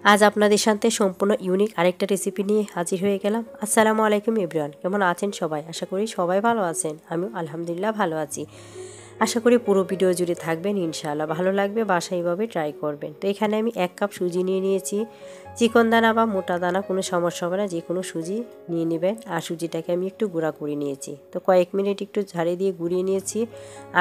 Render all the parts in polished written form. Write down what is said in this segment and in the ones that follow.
আজ আপনাদের সাথে সম্পূর্ণ ইউনিক আরেকটা রেসিপি নিয়ে হাজির হয়ে গেলাম। আসসালামু আলাইকুম এভরিওয়ান, কেমন আছেন সবাই? আশা করি সবাই ভালো আছেন। আমিও আলহামদুলিল্লাহ ভালো আছি। আশা করি পুরো ভিডিও জুড়ে থাকবেন, ইনশাআল্লাহ ভালো লাগবে। বাসায় এইভাবে ট্রাই করবেন। তো এখানে আমি 1 কাপ সুজি নিয়ে নিয়েছি। চিকন দানা বা মোটা দানা কোনো সমস্যা হবে না, যে কোনো সুজি নিয়ে নেবেন। আর সুজিটাকে আমি একটু গুঁড়া করে নিয়েছি। তো কয়েক মিনিট একটু ঝাড়ি দিয়ে গুঁড়িয়ে নিয়েছি।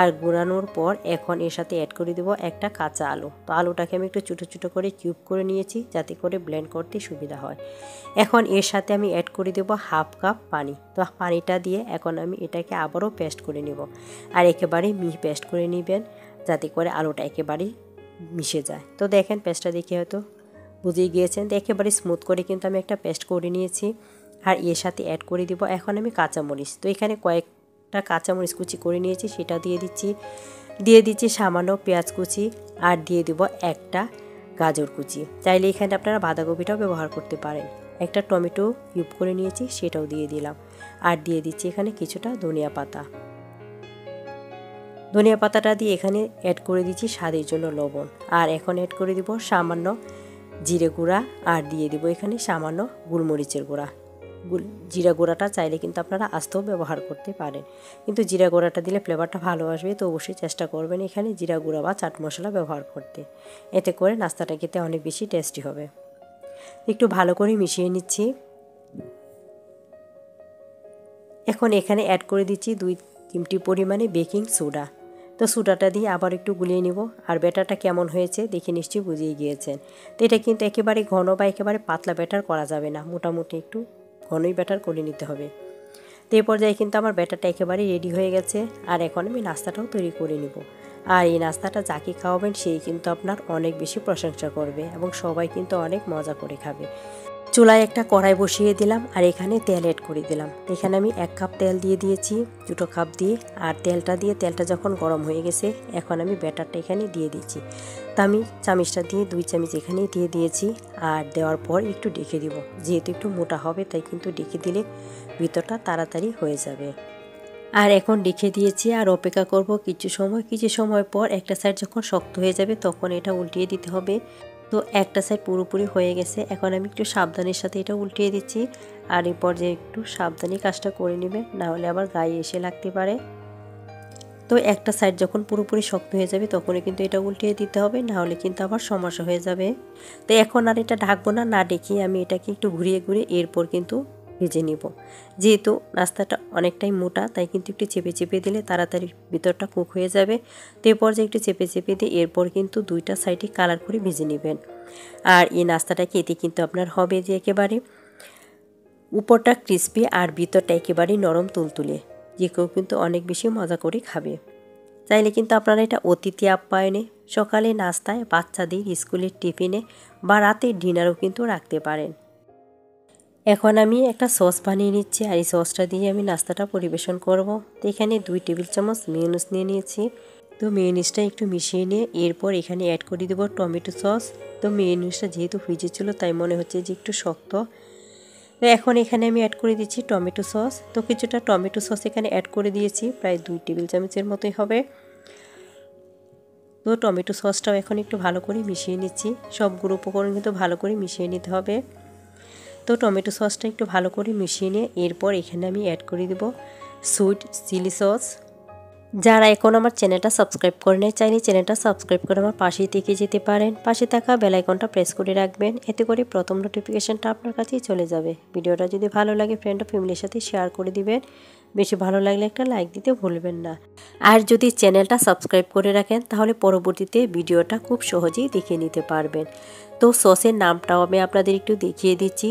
আর গুঁড়ানোর পর এখন এর সাথে অ্যাড করে দেবো একটা কাঁচা আলু। তো আলুটাকে আমি একটু ছোটো ছোটো করে কিউব করে নিয়েছি, যাতে করে ব্লেন্ড করতে সুবিধা হয়। এখন এর সাথে আমি অ্যাড করে দেবো 1/2 কাপ পানি। তো পানিটা দিয়ে এখন আমি এটাকে আবারও পেস্ট করে নেব। আর একেবারে পেস্ট করে নেবেন, যাতে করে আলুটা একেবারেই মিশে যায়। তো দেখেন, পেস্টটা দেখে হয়তো বুঝে গিয়েছেন। তো একেবারে স্মুথ করে কিন্তু আমি একটা পেস্ট করে নিয়েছি। আর এর সাথে অ্যাড করে দিব এখন আমি কাঁচামরিচ। তো এখানে কয়েকটা কাঁচামরিচ কুচি করে নিয়েছি, সেটা দিয়ে দিচ্ছি সামান্য পেঁয়াজ কুচি। আর দিয়ে দেব একটা গাজর কুচি। চাইলে এখানে আপনারা বাঁধাকপিটাও ব্যবহার করতে পারেন। একটা টমেটো কিউব করে নিয়েছি, সেটাও দিয়ে দিলাম। আর দিয়ে দিচ্ছি এখানে কিছুটা ধনিয়া পাতা। ধনিয়া পাতাটা দিয়ে এখানে অ্যাড করে দিচ্ছি স্বাদের জন্য লবণ। আর এখন অ্যাড করে দিব সামান্য জিরে গুঁড়া। আর দিয়ে দিব এখানে সামান্য গোলমরিচের গুঁড়া। জিরা গুঁড়াটা চাইলে কিন্তু আপনারা আস্তেও ব্যবহার করতে পারেন, কিন্তু জিরা গুঁড়াটা দিলে ফ্লেভারটা ভালো আসবে। তো অবশ্যই চেষ্টা করবেন এখানে জিরা গুঁড়া বা চাট মশলা ব্যবহার করতে। এতে করে নাস্তাটা খেতে অনেক বেশি টেস্টি হবে। একটু ভালো করে মিশিয়ে নিচ্ছি। এখন এখানে অ্যাড করে দিচ্ছি 2 চিমটি পরিমাণে বেকিং সোডা। তো সোডাটা দিয়ে আবার একটু গুলিয়ে নিব। আর ব্যাটারটা কেমন হয়েছে দেখে নিশ্চয়ই বুঝিয়ে গিয়েছেন। তো এটা কিন্তু একেবারে ঘন বা একেবারে পাতলা ব্যাটার করা যাবে না, মোটামুটি একটু ঘনই ব্যাটার করে নিতে হবে। তো এই পর্যায়ে কিন্তু আমার ব্যাটারটা একেবারেই রেডি হয়ে গেছে। আর এখন আমি নাস্তাটাও তৈরি করে নিব। আর এই নাস্তাটা যাকে খাওয়াবেন সেই কিন্তু আপনার অনেক বেশি প্রশংসা করবে এবং সবাই কিন্তু অনেক মজা করে খাবে। চুলায় একটা কড়াই বসিয়ে দিলাম। আর এখানে তেল অ্যাড করে দিলাম। এখানে আমি 1 কাপ তেল দিয়ে দিয়েছি, 2 কাপ দিয়ে। আর তেলটা যখন গরম হয়ে গেছে, এখন আমি ব্যাটারটা এখানে দিয়ে দিচ্ছি। তা আমি চামচটা দিয়ে 2 চামচ এখানে দিয়ে দিয়েছি। আর দেওয়ার পর একটু ডেকে দিব, যেহেতু একটু মোটা হবে তাই কিন্তু ডেকে দিলে ভিতরটা তাড়াতাড়ি হয়ে যাবে। আর এখন ডেকে দিয়েছি আর অপেক্ষা করব কিছু সময় পর একটা সাইড যখন শক্ত হয়ে যাবে তখন এটা উল্টিয়ে দিতে হবে। তো একটা সাইড পুরোপুরি হয়ে গেছে, এখন আমি একটু সাবধানের সাথে এটা উল্টিয়ে দিচ্ছি। আর এই পর্যায়ে একটু সাবধানে কাজটা করে নেবেন, না হলে আবার গায়ে এসে লাগতে পারে। তো একটা সাইড যখন পুরোপুরি শক্ত হয়ে যাবে তখনই কিন্তু এটা উল্টিয়ে দিতে হবে, না হলে কিন্তু আবার সমস্যা হয়ে যাবে। তো এখন আর এটা ঢাকবো না, না ডেকে আমি এটাকে একটু ঘুরিয়ে এরপর কিন্তু ভেজে নিব। যেহেতু নাস্তাটা অনেকটাই মোটা, তাই কিন্তু একটু চেপে চেপে দিলে তাড়াতাড়ি ভিতরটা কুক হয়ে যাবে। তো এরপর যে একটু চেপে চেপে দিয়ে এরপর কিন্তু 2টা সাইডে কালার করে ভেজে নেবেন। আর এই নাস্তাটা খেতে কিন্তু আপনার হবে যে একেবারে উপরটা ক্রিস্পি আর ভিতরটা একেবারেই নরম তুলতুলে, যে কেউ কিন্তু অনেক বেশি মজা করে খাবে। চাইলে কিন্তু আপনারা এটা অতিথি আপ্যায়নে, সকালে নাস্তায়, বাচ্চাদের স্কুলের টিফিনে বা রাতের ডিনারও কিন্তু রাখতে পারেন। এখন আমি একটা সস বানিয়ে নিচ্ছি। আর এই সসটা দিয়ে আমি নাস্তাটা পরিবেশন করব। তো এখানে 2 টেবিল চামচ মেয়োনিজ নিয়ে নিয়েছি। তো মেয়োনিজটা একটু মিশিয়ে নিয়ে এরপর এখানে অ্যাড করে দেবো টমেটো সস। তো মেয়োনিজটা যেহেতু ফ্রিজে ছিল তাই মনে হচ্ছে যে একটু শক্ত। তো এখন এখানে আমি অ্যাড করে দিচ্ছি টমেটো সস। তো কিছুটা টমেটো সস এখানে অ্যাড করে দিয়েছি, প্রায় 2 টেবিল চামচের মতোই হবে। তো টমেটো সসটাও এখন একটু ভালো করে মিশিয়ে নিচ্ছি। সবগুলো উপকরণ কিন্তু ভালো করে মিশিয়ে নিতে হবে। তো টমেটো সসটা একটু ভালো করে মিশিয়ে নিয়ে এরপর এখানে আমি অ্যাড করে দেব সুইট চিলি সস। যারা এখন আমার চ্যানেলটা সাবস্ক্রাইব করে নেয়, চাইলে চ্যানেলটা সাবস্ক্রাইব করে আমার পাশেই থেকে যেতে পারেন। পাশে থাকা বেল আইকনটা প্রেস করে রাখবেন, এতে করে প্রথম নোটিফিকেশনটা আপনার কাছেই চলে যাবে। ভিডিওটা যদি ভালো লাগে ফ্রেন্ড ও ফ্যামিলির সাথে শেয়ার করে দিবেন। বেশি ভালো লাগলে একটা লাইক দিতে ভুলবেন না। আর যদি চ্যানেলটা সাবস্ক্রাইব করে রাখেন তাহলে পরবর্তীতে ভিডিওটা খুব সহজেই দেখে নিতে পারবেন। তো সসের নামটাও আমি আপনাদের একটু দেখিয়ে দিচ্ছি।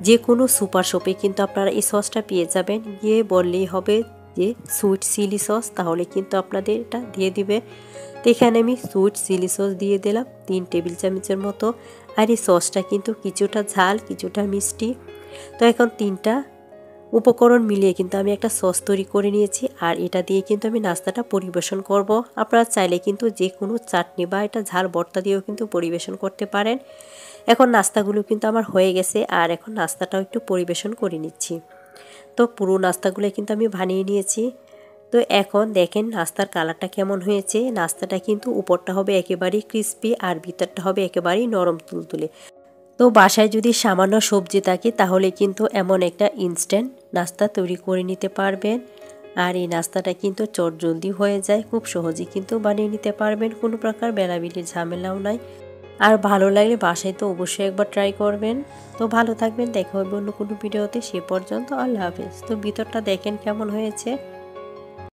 যে কোনো সুপার শপে কিন্তু আপনারা এই সসটা পেয়ে যাবেন, গিয়ে বললেই হবে যে সুইট চিলি সস, তাহলে কিন্তু আপনাদের এটা দিয়ে দিবে। তো এখানে আমি সুইট চিলি সস দিয়ে দিলাম 3 টেবিল চামচের মতো। আর এই সসটা কিন্তু কিছুটা ঝাল কিছুটা মিষ্টি। তো এখন 3টা উপকরণ মিলিয়ে কিন্তু আমি একটা সস তৈরি করে নিয়েছি। আর এটা দিয়ে কিন্তু আমি নাস্তাটা পরিবেশন করব। আপনারা চাইলে কিন্তু যে কোনো চাটনি বা এটা ঝাল ভর্তা দিয়েও কিন্তু পরিবেশন করতে পারেন। এখন নাস্তাগুলো কিন্তু আমার হয়ে গেছে। আর এখন নাস্তাটাও একটু পরিবেশন করে নিচ্ছি। তো পুরো নাস্তাগুলো কিন্তু আমি বানিয়ে নিয়েছি। তো এখন দেখেন নাস্তার কালারটা কেমন হয়েছে। নাস্তাটা কিন্তু উপরটা হবে একেবারেই ক্রিস্পি আর ভিতরটা হবে একেবারেই নরম তুলতুলে। তো বাসায় যদি সামান্য সবজি থাকে তাহলে কিন্তু এমন একটা ইনস্ট্যান্ট নাস্তা তৈরি করে নিতে পারবেন। আর এই নাস্তাটা কিন্তু চটজলদি হয়ে যায়, খুব সহজেই কিন্তু বানিয়ে নিতে পারবেন, কোনো প্রকার বেলাবেলির ঝামেলাও নাই। আর ভালো লাগলে বাসায় তো অবশ্যই একবার ট্রাই করবেন। তো ভালো থাকবেন, দেখা হবে অন্য কোনো ভিডিওতে। সে পর্যন্ত আল্লাহ হাফেজ। তো ভিতরটা দেখেন কেমন হয়েছে।